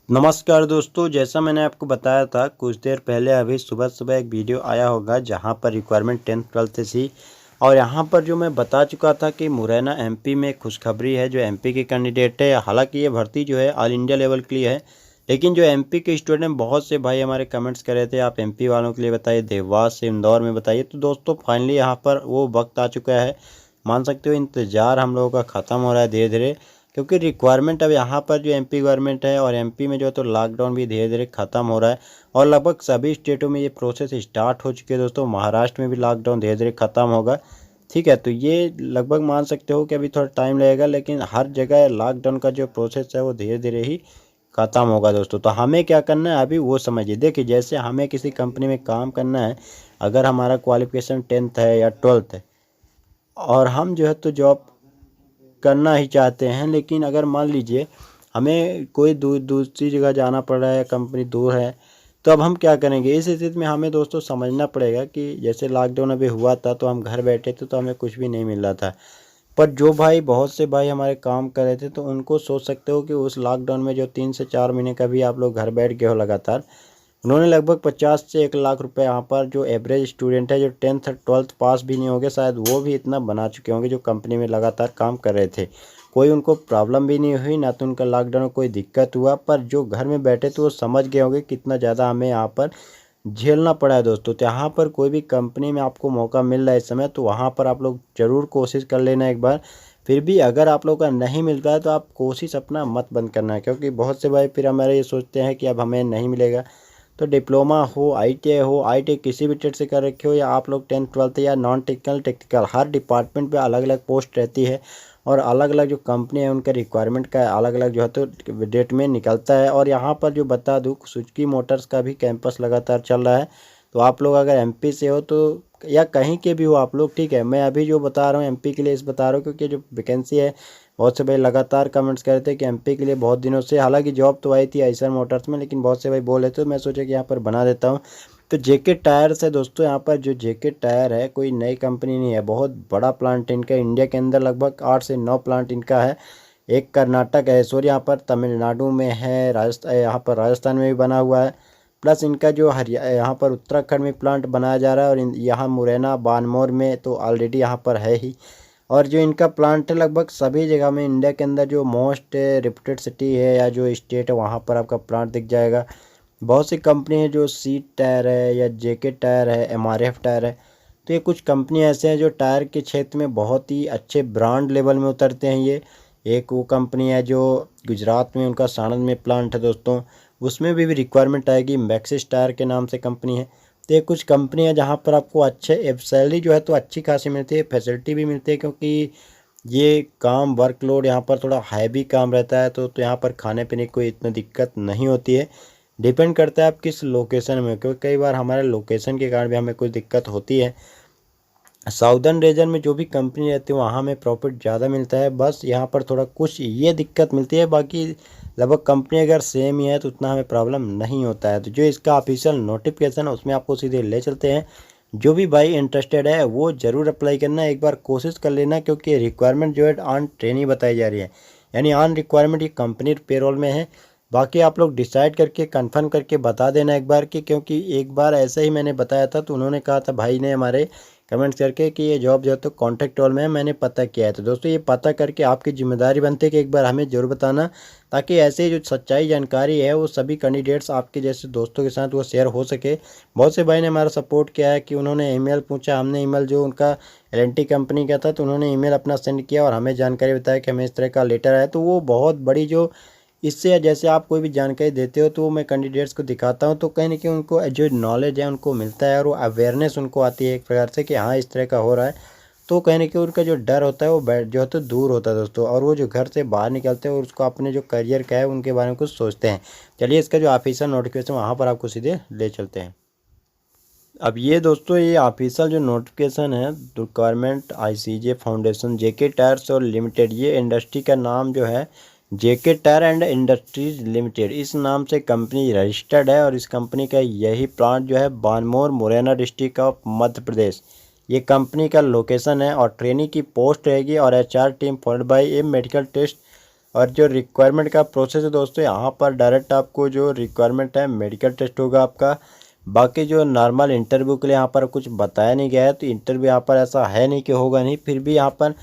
नमस्कार दोस्तों, जैसा मैंने आपको बताया था कुछ देर पहले अभी सुबह एक वीडियो आया होगा जहां पर रिक्वायरमेंट 10th 12th थी। और यहां पर जो मैं बता चुका था कि मुरैना एमपी में खुशखबरी है। जो एमपी के कैंडिडेट है, हालांकि ये भर्ती जो है ऑल इंडिया लेवल के लिए है, लेकिन जो एमपी के स्टूडेंट बहुत से भाई हमारे कमेंट्स कर रहे थे आप एमपी वालों के लिए बताइए, देवास से इंदौर में बताइए। तो दोस्तों फाइनली यहाँ पर वो वक्त आ चुका है, मान सकते हो इंतज़ार हम लोगों का ख़त्म हो रहा है धीरे धीरे। क्योंकि रिक्वायरमेंट अब यहाँ पर जो एमपी गवर्नमेंट है और एमपी में जो है तो लॉकडाउन भी धीरे धीरे ख़त्म हो रहा है और लगभग सभी स्टेटों में ये प्रोसेस स्टार्ट हो चुकी है। दोस्तों महाराष्ट्र में भी लॉकडाउन धीरे धीरे ख़त्म होगा, ठीक है। तो ये लगभग मान सकते हो कि अभी थोड़ा टाइम लगेगा, लेकिन हर जगह लॉकडाउन का जो प्रोसेस है वो धीरे धीरे ही ख़त्म होगा दोस्तों। तो हमें क्या करना है अभी वो समझिए। देखिए जैसे हमें किसी कंपनी में काम करना है, अगर हमारा क्वालिफिकेशन 10th है या 12th है और हम जो है तो जॉब करना ही चाहते हैं, लेकिन अगर मान लीजिए हमें कोई दूसरी जगह जाना पड़ रहा है, कंपनी दूर है, तो अब हम क्या करेंगे। इस स्थिति में हमें दोस्तों समझना पड़ेगा कि जैसे लॉकडाउन अभी हुआ था तो हम घर बैठे थे तो हमें कुछ भी नहीं मिल रहा था। पर जो भाई बहुत से भाई हमारे काम कर रहे थे तो उनको सोच सकते हो कि उस लॉकडाउन में जो 3 से 4 महीने का भी आप लोग घर बैठ गए हो लगातार, उन्होंने लगभग 50 से 1 लाख रुपए यहाँ पर जो एवरेज स्टूडेंट है जो 10th 12th पास भी नहीं होंगे, शायद वो भी इतना बना चुके होंगे जो कंपनी में लगातार काम कर रहे थे। कोई उनको प्रॉब्लम भी नहीं हुई, ना तो उनका लॉकडाउन में कोई दिक्कत हुआ। पर जो घर में बैठे थे वो समझ गए होंगे कितना ज़्यादा हमें यहाँ पर झेलना पड़ा है दोस्तों। तो यहाँ पर कोई भी कंपनी में आपको मौका मिल रहा है इस समय, तो वहाँ पर आप लोग ज़रूर कोशिश कर लेना एक बार। फिर भी अगर आप लोग का नहीं मिलता है तो आप कोशिश अपना मत बंद करना है, क्योंकि बहुत से भाई फिर हमारे ये सोचते हैं कि अब हमें नहीं मिलेगा। तो डिप्लोमा हो, आईटीआई किसी भी ट्रेड से कर रखे हो, या आप लोग 10th 12th या नॉन टेक्निकल टेक्निकल, हर डिपार्टमेंट पे अलग अलग पोस्ट रहती है और अलग अलग जो कंपनी है उनके रिक्वायरमेंट का अलग अलग जो है तो डेट में निकलता है। और यहाँ पर जो बता दूँ, सुजुकी मोटर्स का भी कैंपस लगातार चल रहा है। तो आप लोग अगर एमपी से हो तो या कहीं के भी हो आप लोग, ठीक है, मैं अभी जो बता रहा हूँ एमपी के लिए इस बता रहा हूँ क्योंकि जो वैकेंसी है, बहुत से भाई लगातार कमेंट्स कर रहे थे कि एमपी के लिए बहुत दिनों से, हालांकि जॉब तो आई थी आइसर मोटर्स में, लेकिन बहुत से भाई बोल रहे थे तो मैं सोचा कि यहाँ पर बना देता हूँ। तो जेके टायर्स है दोस्तों, यहाँ पर जो जेके टायर है कोई नई कंपनी नहीं है, बहुत बड़ा प्लांट है इनका। इंडिया के अंदर लगभग 8 से 9 प्लांट इनका है। एक कर्नाटक है, सॉरी यहाँ पर तमिलनाडु में है, राजस्थान, यहाँ पर राजस्थान में भी बना हुआ है। प्लस इनका जो यहाँ पर उत्तराखंड में प्लांट बनाया जा रहा है, और यहाँ मुरैना बानमोर में तो ऑलरेडी यहाँ पर है ही। और जो इनका प्लांट है लगभग सभी जगह में इंडिया के अंदर जो मोस्ट रिप्यूटेड सिटी है या जो स्टेट है वहाँ पर आपका प्लांट दिख जाएगा। बहुत सी कंपनी है जो सीट टायर है या जेके टायर है, एमआरएफ टायर है। तो ये कुछ कंपनी ऐसे हैं जो टायर के क्षेत्र में बहुत ही अच्छे ब्रांड लेवल में उतरते हैं। ये एक वो कंपनी है जो गुजरात में, उनका साणंद में प्लांट है दोस्तों, उसमें भी रिक्वायरमेंट आएगी। मैक्सिस टायर के नाम से कंपनी है। तो ये कुछ कंपनी है जहाँ पर आपको अच्छे सैलरी जो है तो अच्छी खासी मिलती है, फैसिलिटी भी मिलती है, क्योंकि ये काम वर्कलोड यहाँ पर थोड़ा हैवी काम रहता है। तो यहाँ पर खाने पीने की कोई इतनी दिक्कत नहीं होती है। डिपेंड करता है आप किस लोकेशन में, क्योंकि कई बार हमारे लोकेशन के कारण भी हमें कुछ दिक्कत होती है। साउदर्न रीजन में जो भी कंपनी रहती है वहाँ हमें प्रॉफिट ज़्यादा मिलता है, बस यहाँ पर थोड़ा कुछ ये दिक्कत मिलती है। बाकी लगभग कंपनी अगर सेम ही है तो उतना हमें प्रॉब्लम नहीं होता है। तो जो इसका ऑफिशियल नोटिफिकेशन है उसमें आपको सीधे ले चलते हैं। जो भी भाई इंटरेस्टेड है वो ज़रूर अप्लाई करना, एक बार कोशिश कर लेना, क्योंकि रिक्वायरमेंट जो है ऑन ट्रेनिंग बताई जा रही है, यानी ऑन रिक्वायरमेंट ये कंपनी पेरोल में है। बाकी आप लोग डिसाइड करके कंफर्म करके बता देना एक बार कि, क्योंकि एक बार ऐसे ही मैंने बताया था तो उन्होंने कहा था भाई ने हमारे कमेंट्स करके कि ये जॉब जो है तो कॉन्टैक्ट ऑल में है, मैंने पता किया है। तो दोस्तों ये पता करके आपकी जिम्मेदारी बनती है कि एक बार हमें ज़रूर बताना, ताकि ऐसे जो सच्चाई जानकारी है वो सभी कैंडिडेट्स आपके जैसे दोस्तों के साथ वो शेयर हो सके। बहुत से भाई ने हमारा सपोर्ट किया है कि उन्होंने ईमेल पूछा, हमने ईमेल जो उनका एलएनटी कंपनी का था तो उन्होंने ईमेल अपना सेंड किया और हमें जानकारी बताया कि हमें इस तरह का लेटर आया। तो वो बहुत बड़ी जो, इससे जैसे आप कोई भी जानकारी देते हो तो मैं कैंडिडेट्स को दिखाता हूँ तो कहीं ना कहीं उनको जो नॉलेज है उनको मिलता है और वो अवेयरनेस उनको आती है एक प्रकार से कि हाँ इस तरह का हो रहा है। तो कहीं ना कहीं उनका जो डर होता है वो बैठ जो है तो दूर होता है दोस्तों, और वो जो घर से बाहर निकलते हैं और उसको अपने जो करियर का है उनके बारे में कुछ सोचते हैं। चलिए इसका जो ऑफिशियल नोटिफिकेशन वहाँ पर आपको सीधे ले चलते हैं। अब ये दोस्तों ये ऑफिशियल जो नोटिफिकेशन है, रिक्वायरमेंट आईसीजे फाउंडेशन जेके टायर्स और लिमिटेड, ये इंडस्ट्री का नाम जो है जेके टायर एंड इंडस्ट्रीज लिमिटेड, इस नाम से कंपनी रजिस्टर्ड है। और इस कंपनी का यही प्लांट जो है बानमोर मुरैना डिस्ट्रिक्ट ऑफ मध्य प्रदेश, ये कंपनी का लोकेशन है। और ट्रेनिंग की पोस्ट रहेगी और HR team followed by a medical test और जो रिक्वायरमेंट का प्रोसेस है दोस्तों, यहाँ पर डायरेक्ट आपको जो रिक्वायरमेंट है मेडिकल टेस्ट होगा आपका। बाकी जो नॉर्मल इंटरव्यू के लिए यहाँ पर कुछ बताया नहीं गया है, तो इंटरव्यू यहाँ पर ऐसा है नहीं कि होगा नहीं, फिर भी यहाँ पर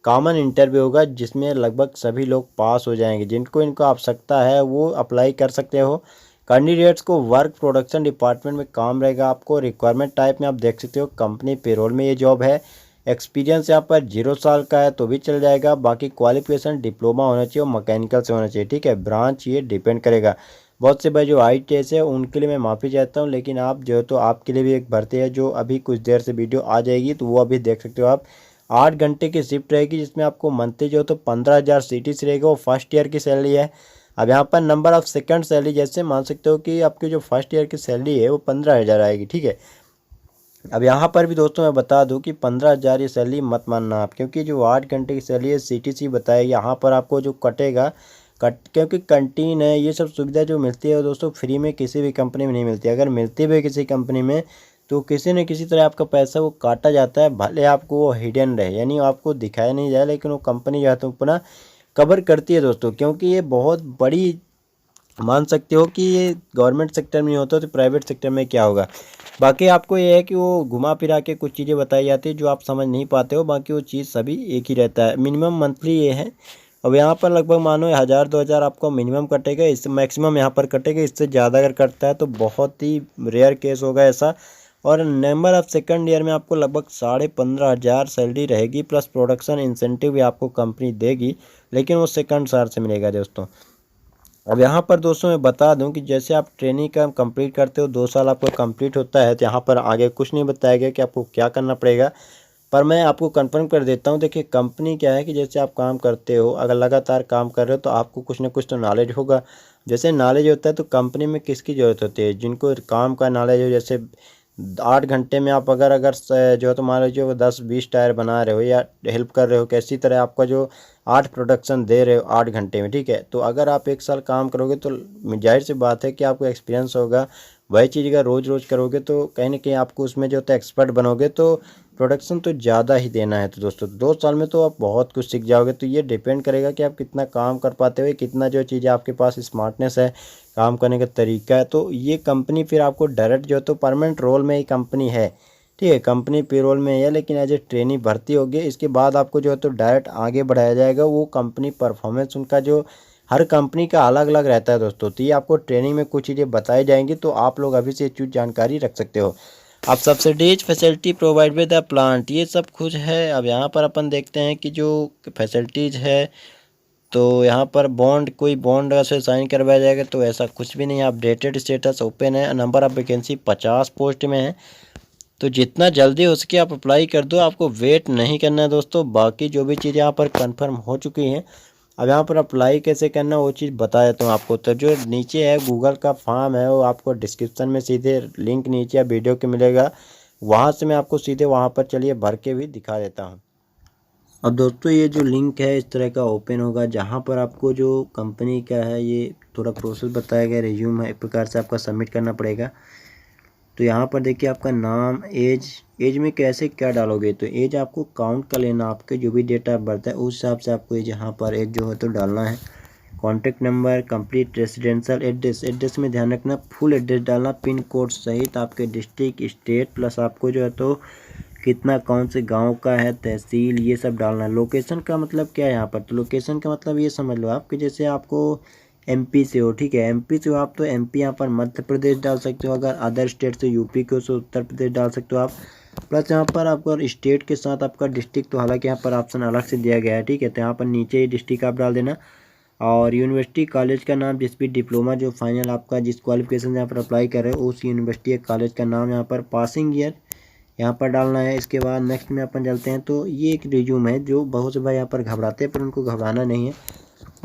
कॉमन इंटरव्यू होगा जिसमें लगभग सभी लोग पास हो जाएंगे। जिनको इनको आवश्यकता है वो अप्लाई कर सकते हो। कैंडिडेट्स को वर्क प्रोडक्शन डिपार्टमेंट में काम रहेगा। आपको रिक्वायरमेंट टाइप में आप देख सकते हो कंपनी पेरोल में ये जॉब है। एक्सपीरियंस यहाँ पर 0 साल का है तो भी चल जाएगा। बाकी क्वालिफिकेशन डिप्लोमा होना चाहिए और मैकेनिकल से होना चाहिए, ठीक है। ब्रांच ये डिपेंड करेगा। बहुत से भाई जो ITS है उनके लिए मैं माफ़ी चाहता हूँ, लेकिन आप जो तो आपके लिए भी एक भर्ती है जो अभी कुछ देर से वीडियो आ जाएगी, तो वो अभी देख सकते हो आप। 8 घंटे की शिफ्ट रहेगी जिसमें आपको मंथली जो तो 15,000 CTC रहेगा, वो फर्स्ट ईयर की सैलरी है। अब यहाँ पर नंबर ऑफ सेकंड सैलरी जैसे मान सकते हो कि आपकी जो फर्स्ट ईयर की सैलरी है वो 15,000 आएगी, ठीक है। अब यहाँ पर भी दोस्तों मैं बता दूं कि 15,000 ये सैलरी मत मानना आप, क्योंकि जो 8 घंटे की सैलरी है CTC बताएगी। यहाँ पर आपको जो कटेगा क्योंकि कंटीन है, ये सब सुविधा जो मिलती है दोस्तों फ्री में किसी भी कंपनी में नहीं मिलती। अगर मिलती भी किसी कंपनी में तो किसी न किसी तरह आपका पैसा वो काटा जाता है, भले आपको वो हिडन रहे, यानी आपको दिखाया नहीं जाए, लेकिन वो कंपनी जो है तो अपना कवर करती है दोस्तों। क्योंकि ये बहुत बड़ी, मान सकते हो कि ये गवर्नमेंट सेक्टर में होता है तो प्राइवेट सेक्टर में क्या होगा। बाकी आपको ये है कि वो घुमा फिरा के कुछ चीज़ें बताई जाती है जो आप समझ नहीं पाते हो, बाकी वो चीज़ सभी एक ही रहता है। मिनिमम मंथली ये है। अब यहाँ पर लगभग मानो 1,000-2,000 आपको मिनिमम कटेगा, इससे मैक्सिमम यहाँ पर कटेगा। इससे ज़्यादा अगर कटता है तो बहुत ही रेयर केस होगा ऐसा। और नंबर ऑफ सेकंड ईयर में आपको लगभग 15,500 सैलरी रहेगी, प्लस प्रोडक्शन इंसेंटिव भी आपको कंपनी देगी, लेकिन वो सेकंड साल से मिलेगा दोस्तों। अब यहाँ पर दोस्तों मैं बता दूं कि जैसे आप ट्रेनिंग का कंप्लीट करते हो, 2 साल आपको कंप्लीट होता है, तो यहाँ पर आगे कुछ नहीं बताया गया कि आपको क्या करना पड़ेगा, पर मैं आपको कंफर्म कर देता हूँ। देखिए कंपनी क्या है कि जैसे आप काम करते हो, अगर लगातार काम कर रहे हो तो आपको कुछ ना कुछ तो नॉलेज होगा। जैसे नॉलेज होता है तो कंपनी में किसकी ज़रूरत होती है, जिनको काम का नॉलेज हो। जैसे 8 घंटे में आप अगर जो है तो मान लीजिए 10-20 टायर बना रहे हो या हेल्प कर रहे हो, कैसी तरह आपका जो 8 प्रोडक्शन दे रहे हो 8 घंटे में, ठीक है। तो अगर आप 1 साल काम करोगे तो जाहिर सी बात है कि आपको एक्सपीरियंस होगा। वही चीज़ अगर रोज़ रोज़ करोगे तो कहीं ना कहीं आपको उसमें जो होता है एक्सपर्ट बनोगे, तो प्रोडक्शन तो ज़्यादा ही देना है। तो दोस्तों 2 साल में तो आप बहुत कुछ सीख जाओगे। तो ये डिपेंड करेगा कि आप कितना काम कर पाते हो, कितना जो चीज़ें आपके पास स्मार्टनेस है, काम करने का तरीका है। तो ये कंपनी फिर आपको डायरेक्ट जो तो परमानेंट रोल में ही कंपनी है, ठीक है। कंपनी पेरोल में है, लेकिन एज ए ट्रेनी भर्ती होगी। इसके बाद आपको जो है तो डायरेक्ट आगे बढ़ाया जाएगा। वो कंपनी परफॉर्मेंस उनका जो हर कंपनी का अलग अलग रहता है दोस्तों। तो ये आपको ट्रेनिंग में कुछ चीज़ें बताई जाएंगी, तो आप लोग अभी से कुछ जानकारी रख सकते हो। अब subsidies facility provide with the plant, ये सब कुछ है। अब यहाँ पर अपन देखते हैं कि जो फैसिलिटीज़ है, तो यहाँ पर बॉन्ड, कोई बॉन्ड से साइन करवाया जाएगा तो ऐसा कुछ भी नहीं है। अपडेटेड स्टेटस ओपन है। नंबर ऑफ वैकेंसी 50 पोस्ट में है, तो जितना जल्दी हो सके आप अप्लाई कर दो। आपको वेट नहीं करना है दोस्तों। बाकी जो भी चीज़ें यहाँ पर कंफर्म हो चुकी हैं, अब यहाँ पर अप्लाई कैसे करना वो चीज़ बता देता हूँ आपको। तो जो नीचे है गूगल का फॉर्म है, वो आपको डिस्क्रिप्शन में सीधे लिंक नीचे या वीडियो के मिलेगा, वहाँ से मैं आपको सीधे वहाँ पर चलिए भर के भी दिखा देता हूँ। अब दोस्तों ये जो लिंक है इस तरह का ओपन होगा, जहाँ पर आपको जो कंपनी का है ये थोड़ा प्रोसेस बताया गया, रिज्यूम है, एक प्रकार से आपका सबमिट करना पड़ेगा। तो यहाँ पर देखिए आपका नाम, एज में कैसे क्या डालोगे, तो एज आपको काउंट कर लेना। आपके जो भी डेट ऑफ बर्थ है उस हिसाब से आपको एज यहाँ पर एज जो है तो डालना है। Contact number, complete residential address, address में ध्यान रखना फुल एड्रेस डालना, पिन कोड सहित आपके डिस्ट्रिक्ट, स्टेट, प्लस आपको जो है तो कितना कौन से गांव का है, तहसील, ये सब डालना है। लोकेशन का मतलब क्या है यहाँ पर, तो लोकेशन का मतलब ये समझ लो आप कि जैसे आपको MP से हो, ठीक है, MP से हो आप तो MP यहाँ पर मध्य प्रदेश डाल सकते हो। अगर अदर स्टेट से UP के हो तो उत्तर प्रदेश डाल सकते हो आप। प्लस यहाँ पर आपको स्टेट के साथ आपका डिस्ट्रिक्ट, तो हालांकि यहाँ पर ऑप्शन अलग से दिया गया है, ठीक है। तो यहाँ पर नीचे ही डिस्ट्रिक्ट आप डाल देना। और यूनिवर्सिटी कॉलेज का नाम, जिस भी डिप्लोमा जो फाइनल आपका जिस क्वालिफिकेशन से यहाँ पर अप्लाई कर रहे हो उस यूनिवर्सिटी या कॉलेज का नाम, यहाँ पर पासिंग ईयर यहाँ पर डालना है। इसके बाद नेक्स्ट में अपन चलते हैं। तो ये एक रिज्यूम है, जो बहुत से भाई यहाँ पर घबराते हैं, पर उनको घबराना नहीं है।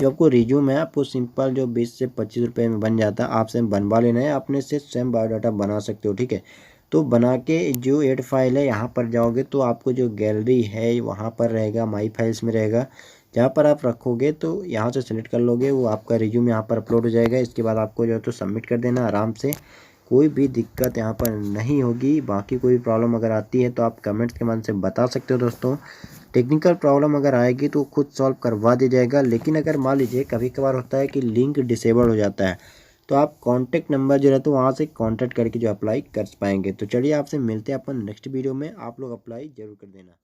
जो आपको रिज्यूम है आपको सिंपल जो 20 से 25 रुपये में बन जाता है, आपसे बनवा लेना है। अपने से सेम बायोडाटा बना सकते हो, ठीक है। तो बना के जो एड फाइल है यहाँ पर जाओगे तो आपको जो गैलरी है वहाँ पर रहेगा, माई फाइल्स में रहेगा, जहाँ पर आप रखोगे तो यहाँ से सेलेक्ट कर लोगे, वो आपका रिज्यूम यहाँ पर अपलोड हो जाएगा। इसके बाद आपको जो है तो सबमिट कर देना आराम से, कोई भी दिक्कत यहाँ पर नहीं होगी। बाकी कोई प्रॉब्लम अगर आती है तो आप कमेंट्स के मन से बता सकते हो दोस्तों। टेक्निकल प्रॉब्लम अगर आएगी तो खुद सॉल्व करवा दिया जाएगा। लेकिन अगर मान लीजिए कभी कभार होता है कि लिंक डिसेबल हो जाता है, तो आप कॉन्टैक्ट नंबर जो रहता है वहाँ से कॉन्टैक्ट करके जो अप्लाई कर पाएंगे। तो चलिए आपसे मिलते हैं अपन नेक्स्ट वीडियो में, आप लोग अप्लाई जरूर कर देना।